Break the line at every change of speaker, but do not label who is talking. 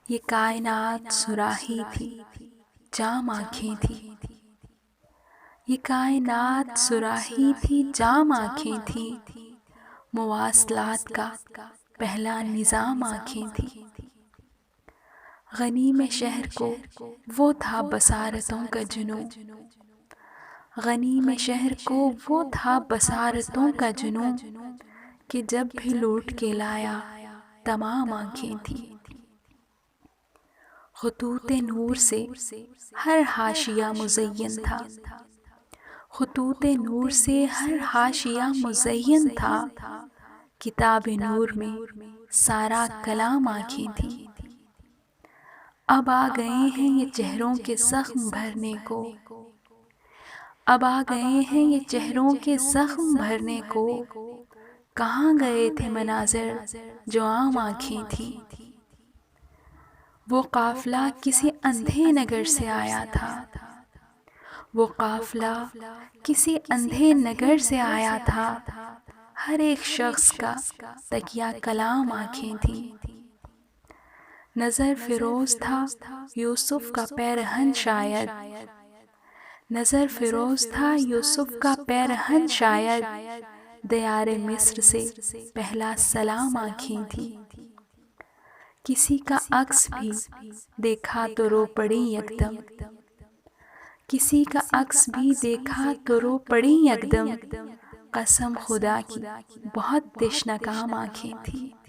یہ کائنات سراہی تھی، جام آنکھیں تھی۔ یہ کائنات سراہی تھی، جام آنکھیں تھی، مواصلات کا پہلا نظام آنکھیں تھی۔ غنیم شہر کو وہ تھا بصارتوں کا جنوں، غنیم شہر کو وہ تھا بصارتوں کا جنوں، کہ جب بھی لوٹ کے لایا تمام آنکھیں تھیں۔ خطوط نور سے ہر حاشیہ مزین تھا، خطوط نور سے ہر حاشیہ مزین تھا، کتاب نور میں سارا کلام آنکھیں تھیں۔ اب آ گئے ہیں یہ چہروں کے زخم بھرنے کو، اب آ گئے ہیں یہ چہروں کے زخم بھرنے کو، کہاں گئے تھے مناظر جو عام آنکھیں تھیں۔ وہ قافلہ کسی اندھے نگر سے آیا تھا، وہ قافلہ کسی اندھے نگر سے آیا تھا، ہر ایک شخص کا تکیہ کلام آنکھیں تھیں۔ نظر فروز تھا یوسف کا پیرہن شاید، نظر فروز تھا یوسف کا پیرہن شاید، دیار مصر سے پہلا سلام آنکھیں تھیں۔ کسی کا عکس بھی دیکھا تو رو پڑی یکدم، کسی کا عکس بھی دیکھا تو رو پڑی یکدم، قسم خدا کی بہت تشنہ کام آنکھیں تھیں۔